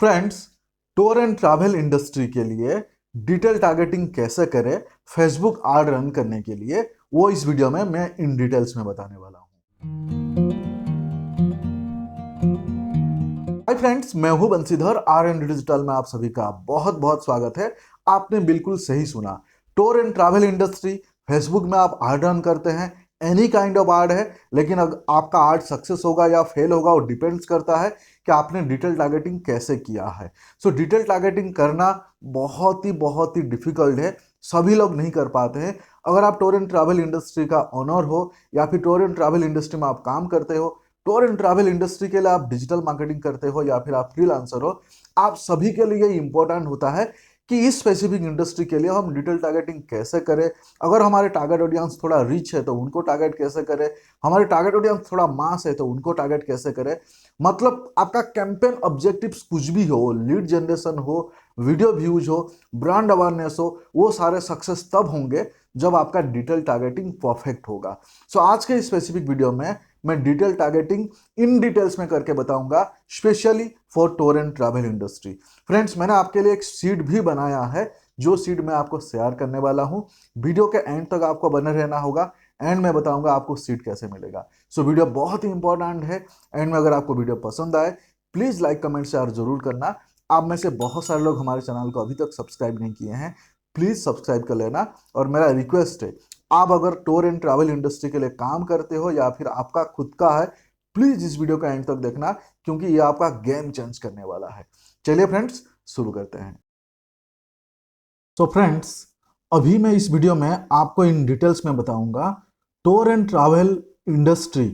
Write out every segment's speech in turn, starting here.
Friends, tour and travel industry के लिए detail targeting कैसे करें फेसबुक एड रन करने के लिए, वो इस वीडियो में मैं इन डिटेल्स में बताने वाला हूं। हाय फ्रेंड्स, मैं हूं बंसीधर। आर एन डिजिटल में आप सभी का बहुत बहुत स्वागत है। आपने बिल्कुल सही सुना। Tour and travel industry Facebook में आप एड रन करते हैं, एनी काइंड ऑफ एड है, लेकिन अगर आपका एड सक्सेस होगा या फेल होगा वो डिपेंड्स करता है कि आपने डिटेल टारगेटिंग कैसे किया है। सो डिटेल टारगेटिंग करना बहुत ही डिफिकल्ट है, सभी लोग नहीं कर पाते हैं। अगर आप टूर एंड ट्रैवल इंडस्ट्री का ओनर हो या फिर टूर एंड ट्रैवल इंडस्ट्री में आप काम करते हो, टूर एंड ट्रैवल इंडस्ट्री के लिए आप डिजिटल मार्केटिंग करते हो या फिर आप फ्रीलांसर हो, आप सभी के लिए इंपॉर्टेंट होता है कि इस स्पेसिफिक इंडस्ट्री के लिए हम डिटेल टारगेटिंग कैसे करें। अगर हमारे टारगेट ऑडियंस थोड़ा रिच है तो उनको टारगेट कैसे करें, हमारे टारगेट ऑडियंस थोड़ा मास है तो उनको टारगेट कैसे करें। मतलब आपका कैंपेन ऑब्जेक्टिव्स कुछ भी हो, लीड जनरेशन हो, वीडियो व्यूज हो, ब्रांड अवेयरनेस हो, वो सारे सक्सेस तब होंगे जब आपका डिटेल टारगेटिंग परफेक्ट होगा। सो आज के स्पेसिफिक वीडियो में मैं डिटेल टारगेटिंग इन डिटेल्स में करके बताऊंगा, specially for tour and travel industry. Friends, मैंने आपके लिए एक सीट भी बनाया है, जो सीट मैं आपको शेयर करने वाला हूं। वीडियो के एंड तक आपको बने रहना होगा, एंड में बताऊंगा आपको सीट कैसे मिलेगा। सो वीडियो बहुत ही इंपॉर्टेंट है। एंड में अगर आपको वीडियो पसंद आए, प्लीज लाइक कमेंट शेयर जरूर करना। आप में से बहुत सारे लोग हमारे चैनल को अभी तक सब्सक्राइब नहीं किए हैं, प्लीज सब्सक्राइब कर लेना। और मेरा रिक्वेस्ट है, आप अगर टूर एंड ट्रैवल इंडस्ट्री के लिए काम करते हो या फिर आपका खुद का है, प्लीज इस वीडियो का एंड तक देखना, क्योंकि ये आपका गेम चेंज करने वाला है। चलिए फ्रेंड्स, शुरू करते हैं। तो फ्रेंड्स, अभी मैं इस वीडियो में आपको इन डिटेल्स में बताऊंगा टूर एंड ट्रैवल इंडस्ट्री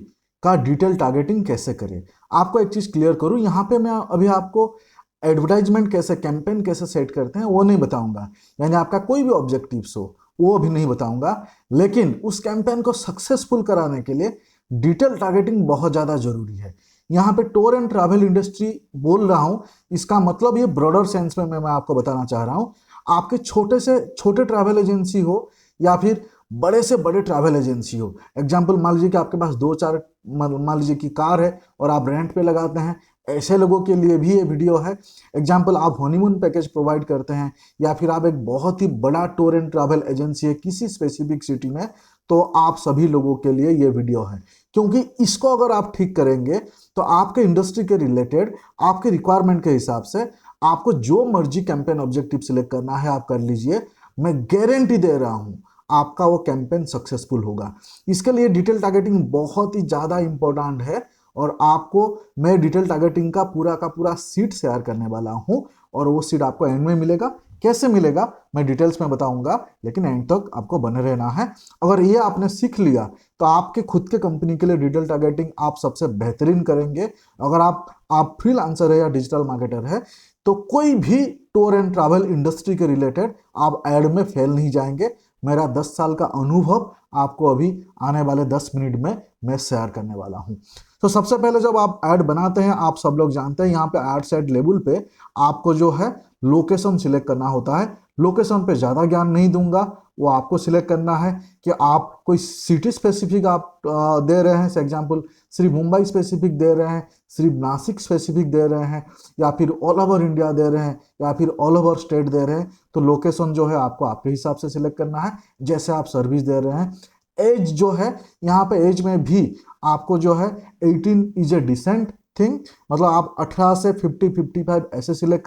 का डिटेल टारगेटिंग कैसे करें। आपको एक चीज क्लियर करूं, यहाँ पे मैं अभी आपको एडवर्टाइजमेंट कैसे, कैंपेन कैसे सेट करते हैं वो नहीं बताऊंगा, यानी आपका कोई भी ऑब्जेक्टिव्स हो वो अभी नहीं बताऊंगा। लेकिन उस कैंपेन को सक्सेसफुल कराने के लिए डिटेल टारगेटिंग बहुत ज़्यादा जरूरी है। यहाँ पे टूर एंड ट्रैवल इंडस्ट्री बोल रहा हूँ, इसका मतलब ये ब्रॉडर सेंस में मैं आपको बताना चाह रहा हूँ। आपके छोटे से छोटे ट्रैवल एजेंसी हो या फिर बड़े से बड़े ट्रैवल एजेंसी हो। एग्जाम्पल मान लीजिए कि आपके पास दो चार, मान लीजिए कि कार है और आप रेंट पे लगाते हैं, ऐसे लोगों के लिए भी ये वीडियो है। एग्जाम्पल, आप हनीमून पैकेज प्रोवाइड करते हैं या फिर आप एक बहुत ही बड़ा टूर एंड ट्रैवल एजेंसी है किसी स्पेसिफिक सिटी में, तो आप सभी लोगों के लिए ये वीडियो है। क्योंकि इसको अगर आप ठीक करेंगे तो आपके इंडस्ट्री के रिलेटेड, आपके रिक्वायरमेंट के हिसाब से आपको जो मर्जी कैंपेन ऑब्जेक्टिव सिलेक्ट करना है आप कर लीजिए। मैं गारंटी दे रहा हूं आपका वो कैंपेन सक्सेसफुल होगा। इसके लिए डिटेल टारगेटिंग बहुत ही ज़्यादा इंपॉर्टेंट है और आपको मैं डिटेल टारगेटिंग का पूरा सीट शेयर करने वाला हूं, और वो सीट आपको एंड में मिलेगा। कैसे मिलेगा मैं डिटेल्स में बताऊंगा, लेकिन एंड तक आपको बने रहना है। अगर ये आपने सीख लिया तो आपके खुद के कंपनी के लिए डिटेल टारगेटिंग आप सबसे बेहतरीन करेंगे। अगर आप फ्रीलांसर है या डिजिटल मार्केटर है, तो कोई भी टूर एंड ट्रैवल इंडस्ट्री के रिलेटेड आप एड में फेल नहीं जाएंगे। मेरा 10 साल का अनुभव आपको अभी आने वाले 10 मिनट में मैं शेयर करने वाला हूं। तो सबसे पहले जब आप ऐड बनाते हैं, आप सब लोग जानते हैं यहाँ पे ऐड सेट लेवल पे आपको जो है लोकेशन सिलेक्ट करना होता है। लोकेशन पे ज़्यादा ज्ञान नहीं दूंगा, वो आपको सिलेक्ट करना है कि आप कोई सिटी स्पेसिफिक आप दे रहे हैं। एग्जाम्पल, सिर्फ मुंबई स्पेसिफिक दे रहे हैं, सिर्फ नासिक स्पेसिफिक दे रहे हैं, या फिर ऑल ओवर इंडिया दे रहे हैं, या फिर ऑल ओवर स्टेट दे रहे हैं। तो लोकेशन जो है आपको आपके हिसाब से सिलेक्ट करना है, जैसे आप सर्विस दे रहे हैं। एज जो है, यहाँ पे एज में भी आपको जो है 18 इज ए डिसेंट थिंग, मतलब आप 18 से 50-55 ऐसे सिलेक्ट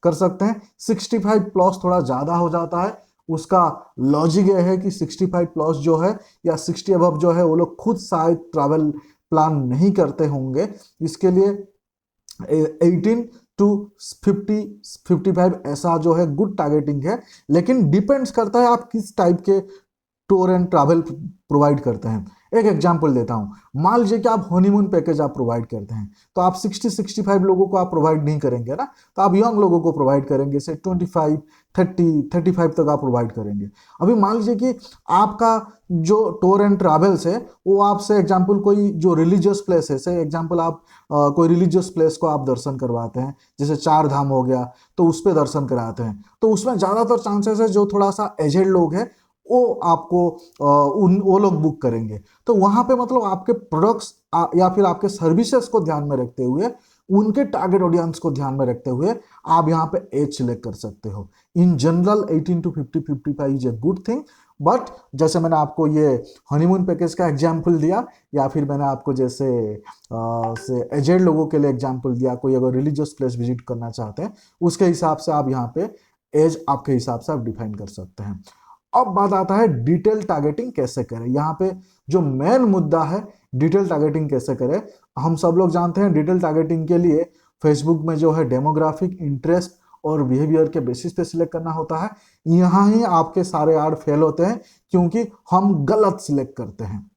कर सकते हैं। 65 प्लस थोड़ा ज़्यादा हो जाता है। उसका लॉजिक ये है कि 65 प्लस जो है या 60 अबव जो है, वो लोग खुद शायद ट्रैवल प्लान नहीं करते होंगे। इसके लिए 18 टू 50-55 ऐसा जो है गुड टारगेटिंग है। लेकिन डिपेंड्स करता है आप किस टाइप के टूर एंड ट्रैवल प्रोवाइड करते हैं। एक एग्जांपल देता हूं, मान लीजिए कि आप हनीमून पैकेज आप प्रोवाइड करते हैं, तो आप 60-65 लोगों को आप प्रोवाइड नहीं करेंगे ना, तो आप यंग लोगों को प्रोवाइड करेंगे, से 25-30-35 तक आप प्रोवाइड करेंगे। अभी मान लीजिए कि आपका जो टूर एंड ट्रैवल्स है वो आपसे एग्जाम्पल कोई जो रिलीजियस प्लेस है, से एग्जाम्पल आप कोई रिलीजियस प्लेस को आप दर्शन करवाते हैं, जैसे 4 धाम हो गया, तो उस पर दर्शन कराते हैं, तो उसमें ज़्यादातर चांसेस है जो थोड़ा सा एजेड लोग हैं वो आपको वो लोग बुक करेंगे। तो वहां पे मतलब आपके प्रोडक्ट्स या फिर आपके सर्विसेज को ध्यान में रखते हुए उनके टारगेट ऑडियंस को ध्यान में रखते हुए आप यहाँ पे एज सिलेक्ट कर सकते हो। In general 18 to 55 is a good thing, but जैसे मैंने आपको ये हनीमून पैकेज का एग्जाम्पल दिया, या फिर मैंने आपको जैसे से एजेड लोगों के लिए एग्जाम्पल दिया, कोई अगर रिलीजियस प्लेस विजिट करना चाहते हैं उसके हिसाब से आप यहाँ पे एज आपके हिसाब से आप डिफाइन कर सकते हैं। अब बात आता है डिटेल टारगेटिंग कैसे करें। यहाँ पे जो मेन मुद्दा है डिटेल टारगेटिंग कैसे करें। हम सब लोग जानते हैं डिटेल टारगेटिंग के लिए फेसबुक में जो है डेमोग्राफिक, इंटरेस्ट और बिहेवियर के बेसिस पे सिलेक्ट करना होता है। यहाँ ही आपके सारे ऐड फेल होते हैं क्योंकि हम गलत सिलेक्ट करते हैं।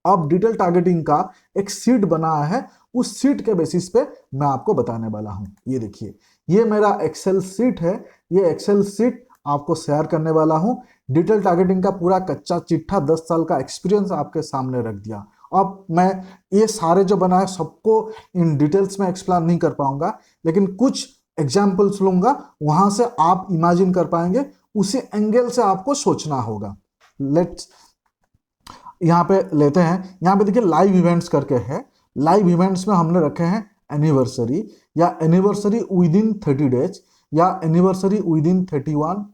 अब डिटेल टारगेटिंग का एक सीट बना है, उस सीट के बेसिस पे मैं आपको बताने वाला हूं। ये देखिए, ये मेरा एक्सेल सीट है, ये एक्सेल सीट आपको शेयर करने वाला हूं। डिटेल टारगेटिंग का पूरा कच्चा चिट्ठा 10 साल का एक्सपीरियंस आपके सामने रख दिया। अब मैं ये सारे जो बना है सबको इन डिटेल्स में एक्सप्लेन नहीं कर पाऊंगा, लेकिन कुछ एग्जाम्पल्स लूंगा, वहां से आप इमेजिन कर पाएंगे, उसी एंगल से आपको सोचना होगा। लेट्स यहाँ पे लेते हैं, यहाँ पे देखिए लाइव इवेंट्स करके है। लाइव इवेंट्स में हमने रखे हैं एनिवर्सरी, या एनिवर्सरी विद इन 30 डेज, या anniversary with in 31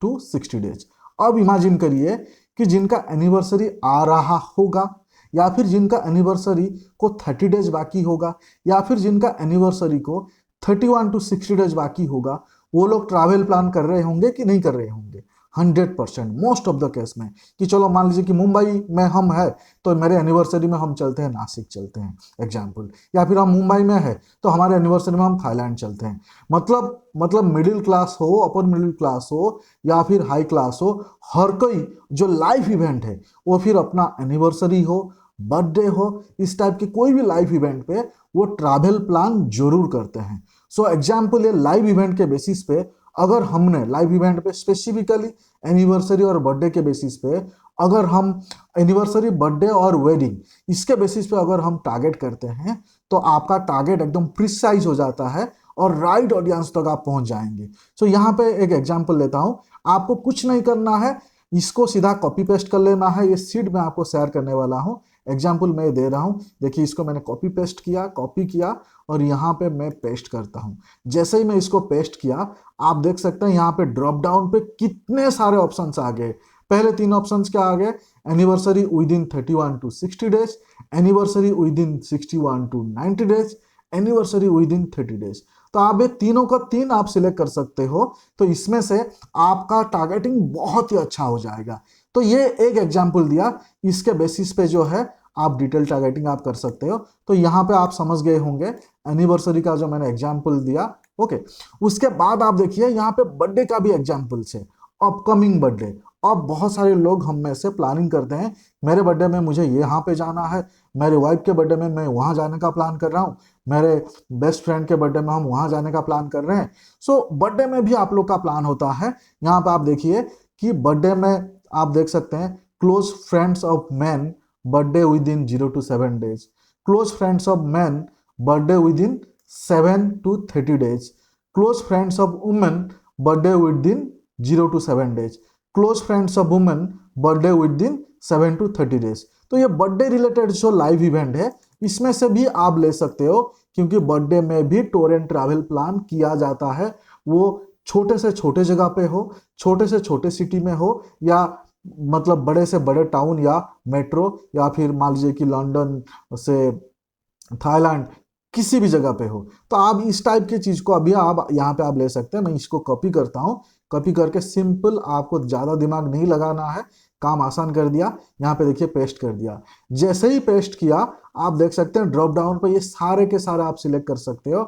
to 60 days. अब इमेजिन करिए कि जिनका एनिवर्सरी आ रहा होगा, या फिर जिनका एनिवर्सरी को 30 डेज बाकी होगा, या फिर जिनका एनिवर्सरी को 31 to 60 डेज बाकी होगा, वो लोग ट्रैवल प्लान कर रहे होंगे कि नहीं कर रहे होंगे। 100% मोस्ट ऑफ द केस में, कि चलो मान लीजिए कि मुंबई में हम है तो मेरे एनिवर्सरी में हम चलते हैं नासिक चलते हैं एग्जाम्पल, या फिर हम मुंबई में है तो हमारे एनिवर्सरी में हम थाईलैंड चलते हैं। मतलब मिडिल क्लास हो, अपर मिडिल क्लास हो, या फिर हाई क्लास हो, हर कोई जो लाइफ इवेंट है वो फिर अपना एनिवर्सरी हो, बर्थडे हो, इस टाइप के कोई भी लाइफ इवेंट पे वो ट्रैवल प्लान जरूर करते हैं। सो एग्जाम्पल ये लाइव इवेंट के बेसिस पे, अगर हमने लाइव इवेंट पे स्पेसिफिकली एनिवर्सरी और बर्थडे के बेसिस पे, अगर हम एनिवर्सरी, बर्थडे और वेडिंग इसके बेसिस पे अगर हम टारगेट करते हैं तो आपका टारगेट एकदम प्रिसाइज हो जाता है और राइट ऑडियंस तक आप पहुंच जाएंगे। सो यहाँ पे एक एग्जांपल लेता हूं, आपको कुछ नहीं करना है, इसको सीधा कॉपी पेस्ट कर लेना है। ये सीट में आपको शेयर करने वाला हूं, एग्जाम्पल मैं दे रहा हूं। देखिए इसको मैंने कॉपी पेस्ट किया, कॉपी किया और यहाँ पे मैं पेस्ट करता हूं। जैसे ही मैं इसको पेस्ट किया, आप देख सकते हैं यहाँ पे ड्रॉप डाउन पे कितने सारे ऑप्शंस आ गए। पहले 3 ऑप्शंस क्या आ गए, anniversary with in 31 to 60 days, anniversary with in 61 to 90 days, anniversary with in 30 days. तो आप ये तीनों का 3 आप सिलेक्ट कर सकते हो, तो इसमें से आपका टारगेटिंग बहुत ही अच्छा हो जाएगा। तो ये एक एग्जाम्पल दिया, इसके बेसिस पे जो है आप डिटेल टारगेटिंग आप कर सकते हो। तो यहाँ पे आप समझ गए होंगे एनिवर्सरी का जो मैंने एग्जाम्पल दिया। ओके, उसके बाद आप देखिए यहाँ पे बर्थडे का भी एग्जाम्पल है, अपकमिंग बर्थडे। अब बहुत सारे लोग हम में से प्लानिंग करते हैं, मेरे बर्थडे में मुझे यहाँ पे जाना है, मेरे वाइफ के बर्थडे में मैं वहाँ जाने का प्लान कर रहा हूँ, मेरे बेस्ट फ्रेंड के बर्थडे में हम वहाँ जाने का प्लान कर रहे हैं। सो बर्थडे में भी आप लोग का प्लान होता है। यहाँ पे आप देखिए कि बर्थडे में आप देख सकते हैं close friends of man birthday with in 0 to 7 days, close friends of man birthday with in 7 to 30 days, close friends of women birthday with in 0 to 7 days, close friends of women birthday with in 7 to 30 days. तो ये birthday related जो live event है इसमें से भी आप ले सकते हो, क्योंकि बर्थडे में भी टूर एंड ट्रैवल प्लान किया जाता है। वो छोटे से छोटे जगह पे हो, छोटे से छोटे सिटी में हो, या मतलब बड़े से बड़े टाउन या मेट्रो, या फिर मान लीजिए कि लंदन से थाईलैंड किसी भी जगह पे हो, तो आप इस टाइप की चीज को अभी आप यहाँ पे आप ले सकते हैं। मैं इसको कॉपी करता हूँ, कॉपी करके सिंपल, आपको ज्यादा दिमाग नहीं लगाना है, काम आसान कर दिया। यहाँ पे देखिए पेस्ट कर दिया। जैसे ही पेस्ट किया आप देख सकते हैं ड्रॉप डाउन पे ये सारे के सारे आप सिलेक्ट कर सकते हो।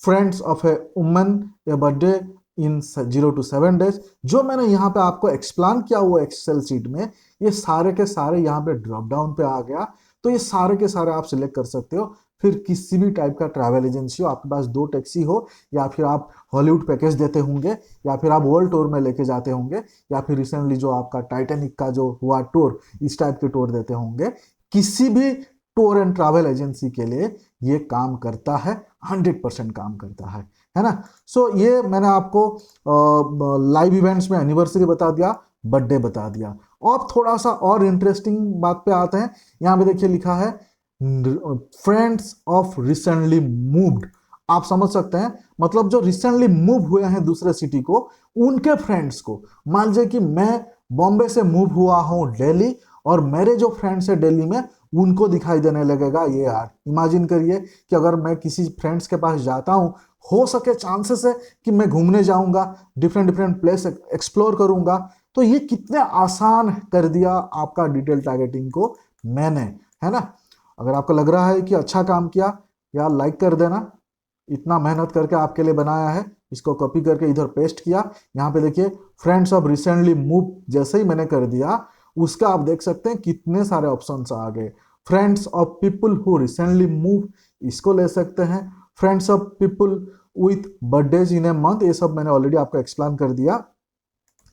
Friends of a woman A birthday in 0 to 7 days, जो मैंने यहाँ पे आपको एक्सप्लेन किया वो एक्सेल शीट में, ये सारे के सारे यहाँ पे ड्रॉप डाउन पे आ गया। तो ये सारे के सारे आप सिलेक्ट कर सकते हो। फिर किसी भी टाइप का ट्रैवल एजेंसी हो, आपके पास 2 टैक्सी हो, या फिर आप हॉलीवुड पैकेज देते होंगे, या फिर आप वर्ल्ड टूर में लेके जाते होंगे, या फिर रिसेंटली जो आपका टाइटैनिक का जो हुआ टूर, इस टाइप के टूर देते होंगे, किसी भी टूर एंड ट्रैवल एजेंसी के लिए ये काम करता है, 100% काम करता है ना। सो ये मैंने आपको लाइव इवेंट्स में एनिवर्सरी बता दिया, बर्थडे बता दिया। और थोड़ा सा और इंटरेस्टिंग बात पे आते हैं। यहाँ पे देखिए लिखा है फ्रेंड्स ऑफ रिसेंटली मूव्ड, आप समझ सकते हैं, मतलब जो रिसेंटली मूव हुए हैं दूसरे सिटी को, उनके फ्रेंड्स को। मान लीजिए कि मैं बॉम्बे से मूव हुआ हूँ दिल्ली, और मेरे जो फ्रेंड्स है दिल्ली में, उनको दिखाई देने लगेगा ये यार। इमेजिन करिए कि अगर मैं किसी फ्रेंड्स के पास जाता हूँ, हो सके चांसेस है कि मैं घूमने जाऊंगा, डिफरेंट डिफरेंट प्लेस एक्सप्लोर करूंगा। तो ये कितने आसान कर दिया आपका डिटेल टारगेटिंग को मैंने, है ना। अगर आपको लग रहा है कि अच्छा काम किया, यार लाइक कर देना। इतना मेहनत करके आपके लिए बनाया है, इसको कॉपी करके इधर पेस्ट किया। यहाँ पे देखिए फ्रेंड्स ऑफ रिसेंटली मूव, जैसे ही मैंने कर दिया उसका आप देख सकते हैं कितने सारे ऑप्शंस आ गए। Friends of people who recently move, इसको ले सकते हैं। Friends of people with birthdays in a month, ये सब मैंने ऑलरेडी आपको एक्सप्लेन कर दिया,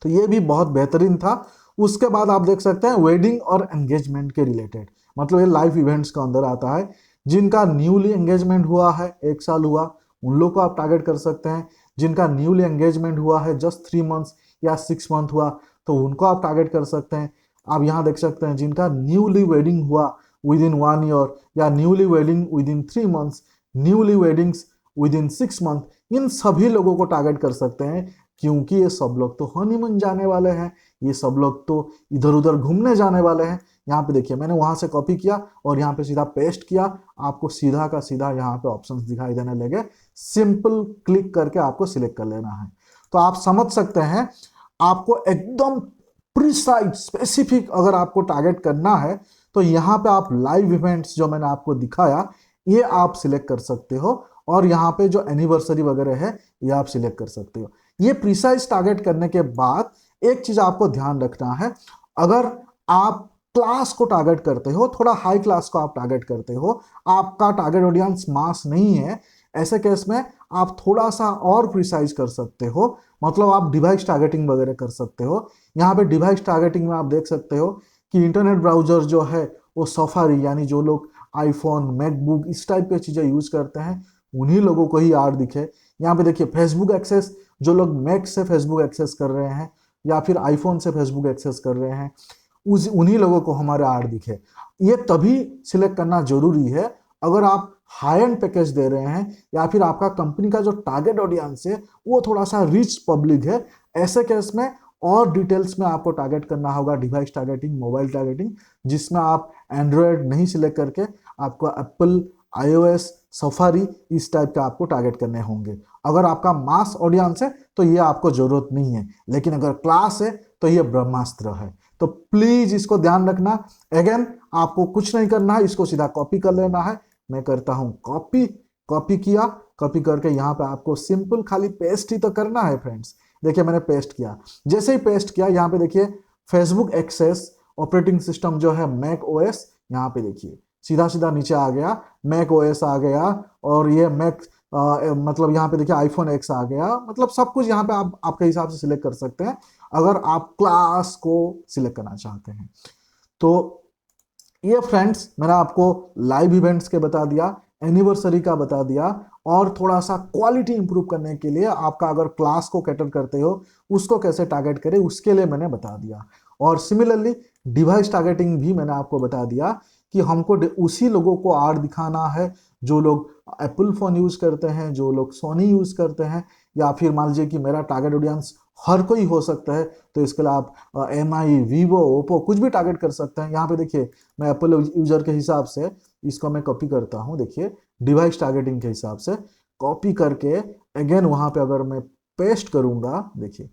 तो ये भी बहुत बेहतरीन था। उसके बाद आप देख सकते हैं वेडिंग और एंगेजमेंट के रिलेटेड, मतलब ये लाइफ इवेंट्स का अंदर आता है। जिनका न्यूली एंगेजमेंट हुआ है, 1 साल हुआ, उन लोग को आप टारगेट कर सकते हैं। जिनका न्यूली एंगेजमेंट हुआ है जस्ट 3 मंथ्स या 6 मंथ हुआ, तो उनको आप टारगेट कर सकते हैं। आप यहाँ देख सकते हैं जिनका न्यूली वेडिंग हुआ विद इन 1 ईयर, या newly wedding within 3 months, newly weddings within 6 month, इन सभी लोगों को टारगेट कर सकते हैं, क्योंकि ये सब लोग तो हनीमून जाने वाले हैं, ये सब लोग तो इधर उधर घूमने जाने वाले हैं। यहाँ पे देखिए मैंने वहां से कॉपी किया और यहाँ पे सीधा पेस्ट किया, आपको सीधा का सीधा यहाँ पे ऑप्शंस दिखाई देने लगे। सिंपल क्लिक करके आपको सिलेक्ट कर लेना है। तो आप समझ सकते हैं, आपको एकदम प्रिसाइज स्पेसिफिक अगर आपको टारगेट करना है, तो यहाँ पे आप लाइव इवेंट्स जो मैंने आपको दिखाया ये आप सिलेक्ट कर सकते हो, और यहाँ पे जो एनिवर्सरी वगैरह है ये आप सिलेक्ट कर सकते हो। ये प्रिसाइज टारगेट करने के बाद एक चीज आपको ध्यान रखना है, अगर आप क्लास को टारगेट करते हो, थोड़ा हाई क्लास को आप टारगेट करते हो, आपका टारगेट ऑडियंस मास नहीं है, ऐसे केस में आप थोड़ा सा और प्रिसाइज कर सकते हो, मतलब आप डिवाइस टारगेटिंग वगैरह कर सकते हो। यहाँ पे डिवाइस टारगेटिंग में आप देख सकते हो कि इंटरनेट ब्राउजर जो है वो सफारी, यानी जो लोग आईफोन मैकबुक इस टाइप की चीजें यूज करते हैं उन्हीं लोगों को ही आर दिखे। यहाँ पे देखिए फेसबुक एक्सेस, जो लोग मैक से फेसबुक एक्सेस कर रहे हैं या फिर आईफोन से फेसबुक एक्सेस कर रहे हैं, उस उन्हीं लोगों को हमारे आर दिखे। ये तभी सिलेक्ट करना जरूरी है अगर आप हाई एंड पैकेज दे रहे हैं, या फिर आपका कंपनी का जो टारगेट ऑडियंस है वो थोड़ा सा रिच पब्लिक है। ऐसे केस में और डिटेल्स में आपको टारगेट करना होगा डिवाइस टारगेटिंग, मोबाइल टारगेटिंग, जिसमें आप एंड्रॉयड नहीं सिलेक्ट करके आपको एप्पल, आईओएस, सफारी इस टाइप के आपको टारगेट करने होंगे। अगर आपका मास ऑडियंस है तो ये आपको जरूरत नहीं है, लेकिन अगर क्लास है तो ये ब्रह्मास्त्र है। तो प्लीज इसको ध्यान रखना। अगेन आपको कुछ नहीं करना है, इसको सीधा कॉपी कर लेना है। मैं करता हूं कॉपी, कॉपी किया, कॉपी करके यहाँ पे आपको सिंपल खाली पेस्ट ही तो करना है फ्रेंड्स। देखिए मैंने पेस्ट किया, जैसे ही पेस्ट किया यहाँ पे देखिए फेसबुक एक्सेस ऑपरेटिंग सिस्टम जो है मैक ओएस, यहाँ पे देखिए सीधा सीधा नीचे आ गया, मैक ओएस आ गया, और ये मैक मतलब यहाँ पे देखिए आईफोन एक्स आ गया। मतलब सब कुछ यहाँ पे आप आपके हिसाब से सिलेक्ट कर सकते हैं अगर आप क्लास को सिलेक्ट करना चाहते हैं। तो ये फ्रेंड्स मैंने आपको लाइव इवेंट्स के बता दिया, एनिवर्सरी का बता दिया, और थोड़ा सा क्वालिटी इंप्रूव करने के लिए आपका अगर क्लास को कैटर करते हो उसको कैसे टारगेट करें उसके लिए मैंने बता दिया। और सिमिलरली डिवाइस टारगेटिंग भी मैंने आपको बता दिया कि हमको उसी लोगों को आर दिखाना है जो लोग एप्पल फोन यूज करते हैं, जो लोग सोनी यूज करते हैं, या फिर मान लीजिए कि मेरा टारगेट ऑडियंस हर कोई हो सकता है, तो इसके लिए आप MI, वीवो, ओप्पो कुछ भी टारगेट कर सकते हैं। यहाँ पे देखिए मैं एप्पल यूजर के हिसाब से इसको मैं कॉपी करता हूँ, देखिए डिवाइस टारगेटिंग के हिसाब से कॉपी करके अगेन वहां पे अगर मैं पेस्ट करूंगा, देखिए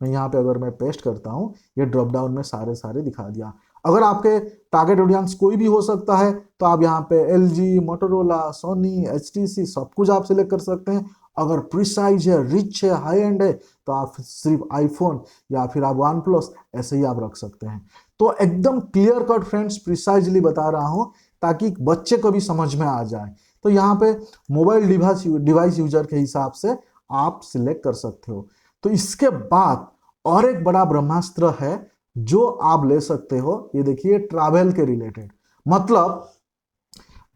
मैं यहाँ पे अगर मैं पेस्ट करता हूँ, ये ड्रॉप डाउन में सारे सारे दिखा दिया। अगर आपके टारगेट ऑडियंस कोई भी हो सकता है तो आप यहाँ पे LG, मोटोरोला, सोनी, HTC सब कुछ आप सिलेक्ट कर सकते हैं। अगर प्रिसाइज है, रिच है, हाई एंड है, तो आप सिर्फ आईफोन या फिर आप वन प्लस ऐसे ही आप रख सकते हैं। तो एकदम क्लियर कट फ्रेंड्स प्रिसाइजली बता रहा हूं ताकि बच्चे को भी समझ में आ जाए। तो यहाँ पे मोबाइल डिवाइस यूजर के हिसाब से आप सिलेक्ट कर सकते हो। तो इसके बाद और एक बड़ा ब्रह्मास्त्र है जो आप ले सकते हो, ये देखिए ट्रैवल के रिलेटेड। मतलब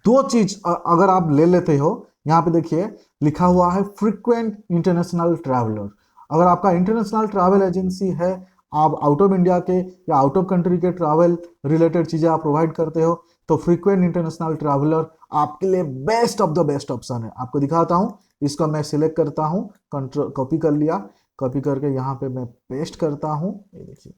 दो चीज अगर आप ले लेते हो, यहाँ पे देखिए लिखा हुआ है फ्रीक्वेंट इंटरनेशनल ट्रैवलर। अगर आपका इंटरनेशनल ट्रैवल एजेंसी है, आप आउट ऑफ इंडिया के या आउट ऑफ कंट्री के ट्रैवल रिलेटेड चीजें आप प्रोवाइड करते हो, तो फ्रीक्वेंट इंटरनेशनल ट्रैवलर आपके लिए best of the best option है। आपको दिखाता हूँ, इसको मैं सिलेक्ट करता हूँ, कंट्रोल कॉपी कर लिया, कॉपी करके यहाँ पे मैं पेस्ट करता हूँ, ये देखिए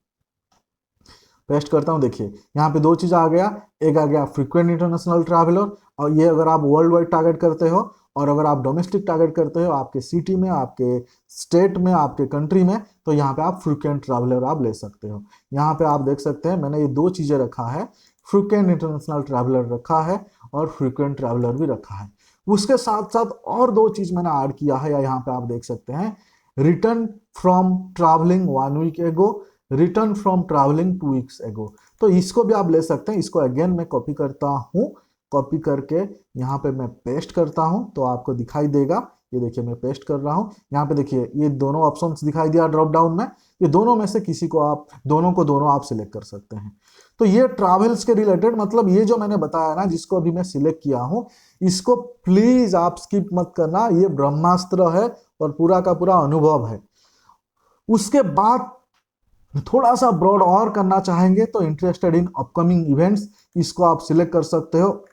पेस्ट करता हूँ। देखिए यहाँ पे दो चीज आ गया, एक आ गया फ्रीक्वेंट इंटरनेशनल ट्रैवलर, और ये अगर आप वर्ल्ड वाइड टारगेट करते हो, और अगर आप डोमेस्टिक टारगेट करते हो आपके सिटी में, आपके स्टेट में, आपके कंट्री में, तो यहाँ पे आप फ्रीक्वेंट ट्रैवलर आप ले सकते हो। यहाँ पे आप देख सकते हैं मैंने ये दो चीजें रखा है, फ्रीक्वेंट इंटरनेशनल ट्रैवलर रखा है और फ्रीक्वेंट ट्रैवलर भी रखा है। उसके साथ साथ और दो चीज मैंने ऐड किया है, या यहाँ पे आप देख सकते हैं, रिटर्न फ्रॉम ट्रैवलिंग 1 वीक एगो, रिटर्न फ्रॉम ट्रैवलिंग 2 वीक्स एगो। तो इसको भी आप ले सकते हैं। इसको अगेन मैं कॉपी करता हूँ, कॉपी करके यहाँ पे मैं पेस्ट करता हूँ, तो आपको दिखाई देगा। ये देखिए मैं पेस्ट कर रहा हूँ, यहाँ पे देखिए ये दोनों ऑप्शंस दिखाई दिया ड्रॉप डाउन में, ये दोनों में से किसी को आप, दोनों को दोनों आप सिलेक्ट कर सकते हैं। तो ये ट्रैवल्स के रिलेटेड, मतलब ये जो मैंने बताया ना, जिसको अभी मैं सिलेक्ट किया हूँ, इसको प्लीज आप स्किप मत करना, ये ब्रह्मास्त्र है और पूरा का पूरा अनुभव है। उसके बाद थोड़ा सा ब्रॉड और करना चाहेंगे तो इंटरेस्टेड इन अपकमिंग इवेंट्स, इसको आप सिलेक्ट कर सकते हो।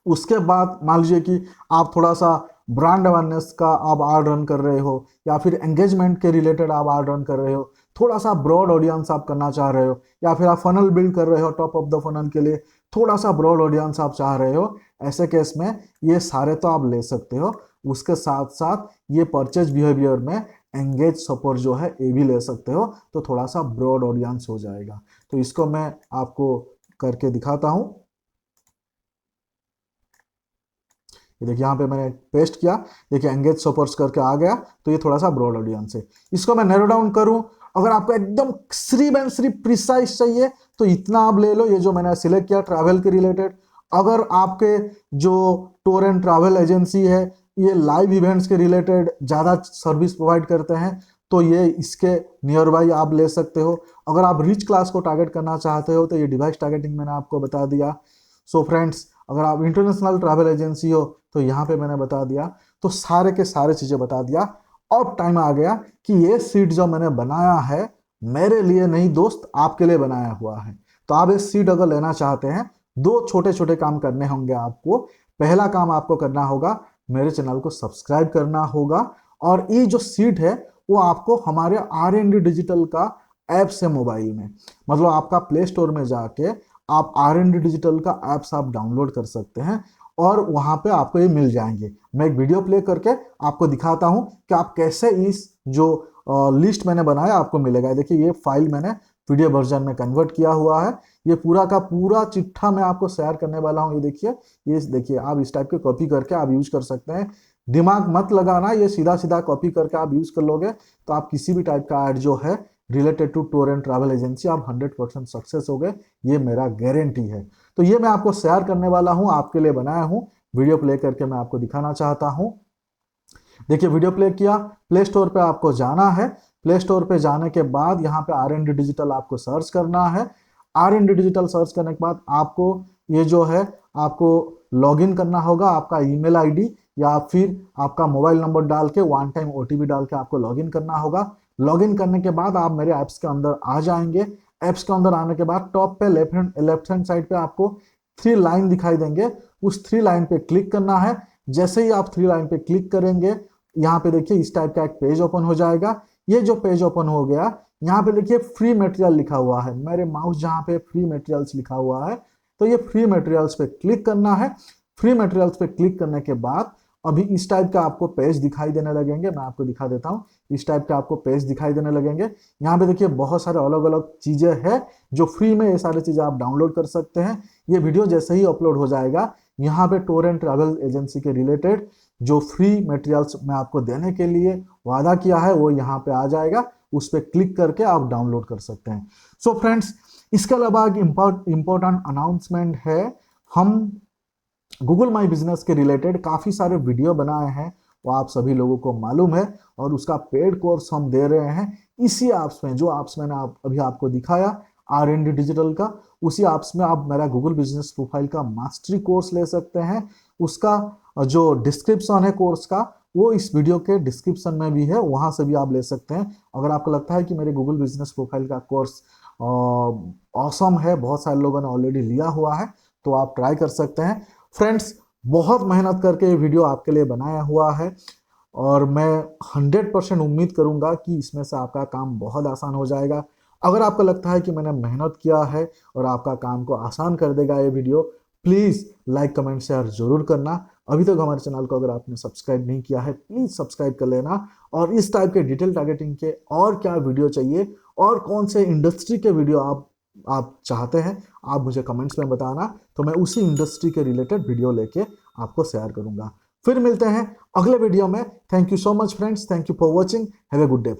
उसके बाद मान लीजिए कि आप थोड़ा सा ब्रांड अवेयरनेस का आप आर रन कर रहे हो, या फिर एंगेजमेंट के रिलेटेड आप आर रन कर रहे हो, थोड़ा सा ब्रॉड ऑडियंस आप करना चाह रहे हो, या फिर आप फनल बिल्ड कर रहे हो टॉप ऑफ द फनल के लिए, थोड़ा सा ब्रॉड ऑडियंस आप चाह रहे हो, ऐसे केस में ये सारे तो आप ले सकते हो। उसके साथ साथ ये परचेज बिहेवियर में एंगेज सपोर्ट जो है ये भी ले सकते हो, तो थोड़ा सा ब्रॉड ऑडियंस हो जाएगा। तो इसको मैं आपको करके दिखाता हूं। ये देखिए यहाँ पे मैंने पेस्ट किया, देखिए एंगेज सपोर्ट्स करके आ गया, तो ये थोड़ा सा ब्रॉड ऑडियंस है। इसको मैं नैरो डाउन करूं, अगर आपको एकदम सिर्फ एंड सिर्फ प्रिसाइज चाहिए तो इतना आप ले लो, ये जो मैंने सिलेक्ट किया ट्रैवल के रिलेटेड। अगर आपके जो टूर एंड ट्रैवल एजेंसी है ये लाइव इवेंट्स के रिलेटेड ज़्यादा सर्विस प्रोवाइड करते हैं, तो ये इसके नियर बाई आप ले सकते हो। अगर आप रिच क्लास को टारगेट करना चाहते हो तो ये डिवाइस टारगेटिंग मैंने आपको बता दिया। सो फ्रेंड्स, अगर आप इंटरनेशनल ट्रैवल एजेंसी हो तो यहाँ पे मैंने बता दिया, तो सारे के सारे चीज़ें बता दिया। अब टाइम आ गया कि ये सीट जो मैंने बनाया है मेरे लिए नहीं दोस्त, आपके लिए बनाया हुआ है। तो आप इस सीट अगर लेना चाहते हैं, दो छोटे छोटे काम करने होंगे आपको। पहला काम आपको करना होगा, मेरे चैनल को सब्सक्राइब करना होगा, और ये जो सीट है वो आपको हमारे R&D डिजिटल का ऐप से मोबाइल में, मतलब आपका प्ले स्टोर में जाके आप R&D डिजिटल का ऐप्स आप डाउनलोड कर सकते हैं, और वहां पे आपको ये मिल जाएंगे। मैं एक वीडियो प्ले करके आपको दिखाता हूं कि आप कैसे इस जो लिस्ट मैंने बनाया आपको मिलेगा। देखिए ये फाइल मैंने पीडीएफ वर्जन में कन्वर्ट किया हुआ है, ये पूरा का पूरा चिट्ठा मैं आपको शेयर करने वाला हूं। ये देखिए आप इस टाइप के कॉपी करके आप यूज कर सकते हैं। दिमाग मत लगाना, ये सीधा सीधा कॉपी करके आप यूज कर लोगे तो आप किसी भी टाइप का ऐड जो है related to tour and travel agency आप 100% सक्सेस हो गए, ये मेरा गारंटी है। तो ये मैं आपको शेयर करने वाला हूं, आपके लिए बनाया हूं, वीडियो प्ले करके मैं आपको दिखाना चाहता हूं। देखिए वीडियो प्ले किया, प्ले स्टोर पे आपको जाना है। प्ले स्टोर पे जाने के बाद यहाँ पे R&D डिजिटल आपको सर्च करना है। R&D डिजिटल सर्च करने के बाद आपको ये जो है आपको लॉगिन करना होगा, आपका ईमेल आईडी या फिर आपका मोबाइल नंबर डाल के 1 टाइम OTP डाल के आपको लॉगिन करना होगा। लॉगिन करने के बाद आप मेरे ऐप्स के अंदर आ जाएंगे। ऐप्स के अंदर आने के बाद टॉप पे लेफ्ट हैंड साइड पे आपको 3 लाइन दिखाई देंगे, उस 3 लाइन पे क्लिक करना है। जैसे ही आप 3 लाइन पे क्लिक करेंगे, यहाँ पे देखिए इस टाइप का एक पेज ओपन हो जाएगा। ये जो पेज ओपन हो गया, यहाँ पे देखिए फ्री मटेरियल लिखा हुआ है, मेरे माउस जहाँ पे फ्री मटेरियल्स लिखा हुआ है, तो ये फ्री मटेरियल्स पे क्लिक करना है। फ्री मटेरियल्स पे क्लिक करने के बाद अभी इस टाइप का आपको पेज दिखाई देने लगेंगे। मैं आपको दिखा देता हूँ, इस टाइप का आपको पेज दिखाई देने लगेंगे। यहाँ पे देखिए बहुत सारे अलग अलग चीजें हैं जो फ्री में, ये सारी चीजें आप डाउनलोड कर सकते हैं। ये वीडियो जैसे ही अपलोड हो जाएगा, यहाँ पे टूर एंड ट्रैवल एजेंसी के रिलेटेड जो फ्री मटेरियल्स मैं आपको देने के लिए वादा किया है वो यहाँ पे आ जाएगा, उस पर क्लिक करके आप डाउनलोड कर सकते हैं। सो फ्रेंड्स, इसके अलावा एक इम्पोर्टेंट अनाउंसमेंट है, हम गूगल माई बिजनेस के रिलेटेड काफ़ी सारे वीडियो बनाए हैं, वो आप सभी लोगों को मालूम है, और उसका पेड कोर्स हम दे रहे हैं इसी ऐप्स में, जो ऐप्स मैंने अभी आपको दिखाया R&D डिजिटल का, उसी ऐप्स में आप मेरा गूगल बिजनेस प्रोफाइल का मास्टरी कोर्स ले सकते हैं। उसका जो डिस्क्रिप्शन है कोर्स का, वो इस वीडियो के डिस्क्रिप्शन में भी है, वहां से भी आप ले सकते हैं। अगर आपको लगता है कि मेरे गूगल बिजनेस प्रोफाइल का कोर्स ऑसम है, बहुत सारे लोगों ने ऑलरेडी लिया हुआ है, तो आप ट्राई कर सकते हैं। फ्रेंड्स, बहुत मेहनत करके ये वीडियो आपके लिए बनाया हुआ है और मैं 100% उम्मीद करूंगा कि इसमें से आपका काम बहुत आसान हो जाएगा। अगर आपको लगता है कि मैंने मेहनत किया है और आपका काम को आसान कर देगा ये video, please like comment share जरूर करना। अभी तक हमारे चैनल को अगर आपने सब्सक्राइब नहीं किया है, प्लीज़ सब्सक्राइब कर लेना। और इस टाइप के डिटेल टारगेटिंग के और क्या वीडियो चाहिए और कौन से इंडस्ट्री के वीडियो आप चाहते हैं, आप मुझे कमेंट्स में बताना, तो मैं उसी इंडस्ट्री के रिलेटेड वीडियो लेके आपको शेयर करूंगा। फिर मिलते हैं अगले वीडियो में। Thank you so much friends, thank you for watching, have a good day.